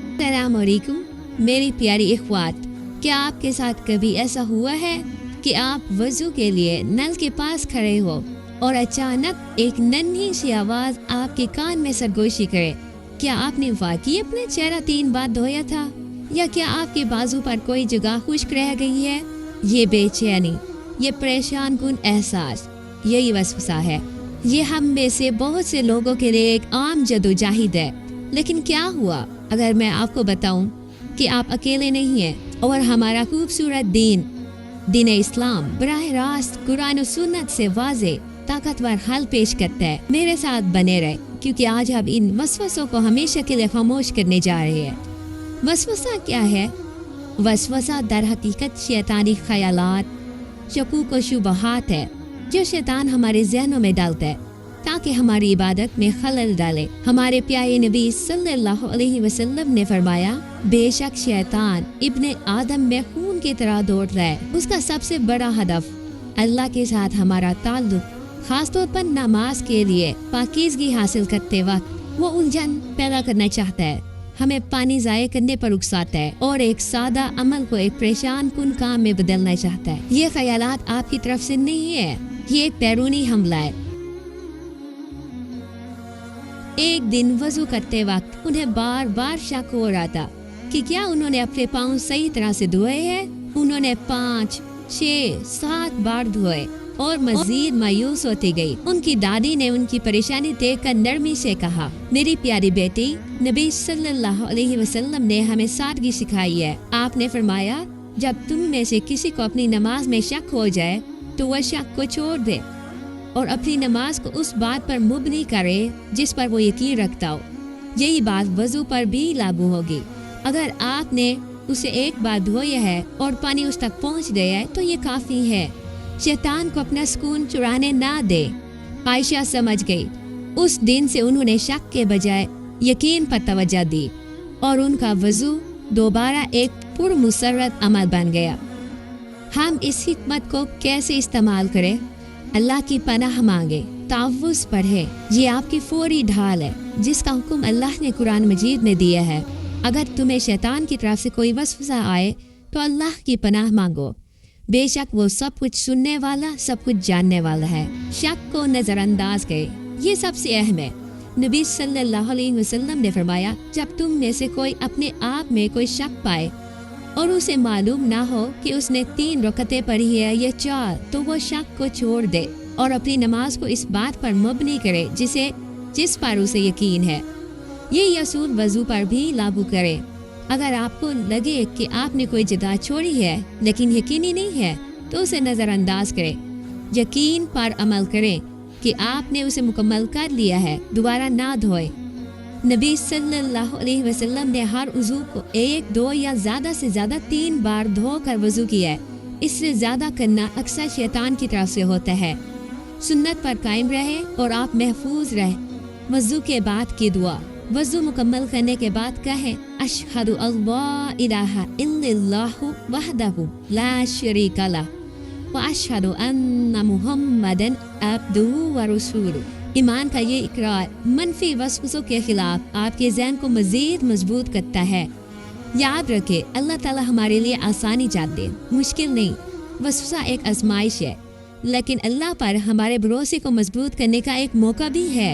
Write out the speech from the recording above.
अस्सलाम वालेकुम मेरी प्यारी इख्वात, क्या आपके साथ कभी ऐसा हुआ है कि आप वज़ू के लिए नल के पास खड़े हो और अचानक एक नन्ही सी आवाज़ आपके कान में सरगोशी करे? क्या आपने वाकई अपना चेहरा 3 बार धोया था, या क्या आपके बाजू पर कोई जगह खुश्क रह गई है? ये बेचैनी, ये परेशान कुन एहसास, यही वसवसा है। ये हम में से बहुत से लोगों के लिए एक आम जदोजहद है। लेकिन क्या हुआ अगर मैं आपको बताऊं कि आप अकेले नहीं हैं और हमारा खूबसूरत दीन इस्लाम बराह रास्त कुरान और सुन्नत से वाज़े ताकतवर हल पेश करता है। मेरे साथ बने रहे, क्योंकि आज हम इन वसवसों को हमेशा के लिए खामोश करने जा रहे हैं। वसवसा क्या है? वसवसा दर हकीकत शैतानी ख्यालात, शकूक व शुबहात है जो शैतान हमारे ज़हनों में डालता है ताकि हमारी इबादत में खलल डाले। हमारे प्यारे नबी सल्लल्लाहु अलैहि वसल्लम ने फरमाया, बेशक शैतान इब्ने आदम में खून की तरह दौड़ रहा है। उसका सबसे बड़ा हदफ अल्लाह के साथ हमारा ताल्लुक, खासतौर पर नमाज के लिए पाकीज़गी हासिल करते वक्त वो उलझन पैदा करना चाहता है, हमें पानी ज़ाय करने पर उकसाता है और एक सादा अमल को एक परेशान कुन काम में बदलना चाहता है। ये ख्यालात आपकी तरफ से नहीं है, ये एक बैरूनी हमला है। एक दिन वजू करते वक्त उन्हें बार बार शक हो रहा था कि क्या उन्होंने अपने पाँव सही तरह से धोए हैं। उन्होंने 5, 6, 7 बार धोए और मजीद मायूस होती गई। उनकी दादी ने उनकी परेशानी देखकर नरमी से कहा, मेरी प्यारी बेटी, नबी सल्लल्लाहु अलैहि वसल्लम ने हमें सादगी सिखाई है। आपने फरमाया, जब तुम में से किसी को अपनी नमाज में शक हो जाए तो वह शक को छोड़ दे और अपनी नमाज को उस बात पर मुबनी करे जिस पर वो यकीन रखता हो। यही बात वजू पर भी लागू होगी। अगर आपने उसे एक बार धोया है और पानी उस तक पहुंच गया है तो ये काफ़ी है। शैतान को अपना सुकून चुराने ना दे। आयशा समझ गई। उस दिन से उन्होंने शक के बजाय यकीन पर तवज्जो दी और उनका वजू दोबारा एक पुरमुसर्रत अमल बन गया। हम इस हिकमत को कैसे इस्तेमाल करें? अल्लाह की पनाह मांगे, तावुज़ पढ़े। ये आपकी फौरी ढाल है जिसका हुक्म अल्लाह ने कुरान मजीद में दिया है। अगर तुम्हें शैतान की तरफ से कोई वसवसा आए तो अल्लाह की पनाह मांगो। बेशक वो सब कुछ सुनने वाला, सब कुछ जानने वाला है। शक को नज़रअंदाज करे, ये सबसे अहम है। नबी सल्लल्लाहु अलैहि वसल्लम ने फरमाया, जब तुम में से कोई अपने आप में कोई शक पाए और उसे मालूम ना हो कि उसने 3 रकअतें पढ़ी है या 4, तो वो शक को छोड़ दे और अपनी नमाज को इस बात पर मबनी करे जिस पर उसे यकीन है। ये असूल वजू पर भी लागू करे। अगर आपको लगे कि आपने कोई जदा छोड़ी है लेकिन यकीनी नहीं है तो उसे नज़रअंदाज करें। यकीन पर अमल करें कि आपने उसे मुकम्मल कर लिया है। दोबारा ना धोए। नबी सल्लल्लाहु अलैहि वसल्लम ने हर उज़ू को 1, 2 या ज़्यादा से ज़्यादा 3 बार धोकर वज़ू किया है। इससे ज़्यादा करना अक्सर शैतान की तरफ से होता है। सुन्नत पर कायम रहे और आप महफूज रहे। वज़ू के बाद की दुआ। वज़ू मुकम्मल करने के बाद कहें, अशहदु अल्ला इलाहा इल्लल्लाहु वहदहु ला शरीका लह व अशहदु अन्ना मुहम्मदन अब्दुहु व रसूलुहु। ईमान का ये इकरार मनफी वसवसों के खिलाफ आपके ज़हन को मज़ीद मजबूत करता है। याद रखें, अल्लाह ताला हमारे लिए आसानी चाहते, मुश्किल नहीं। वसवसा एक आजमाइश है, लेकिन अल्लाह पर हमारे भरोसे को मजबूत करने का एक मौका भी है।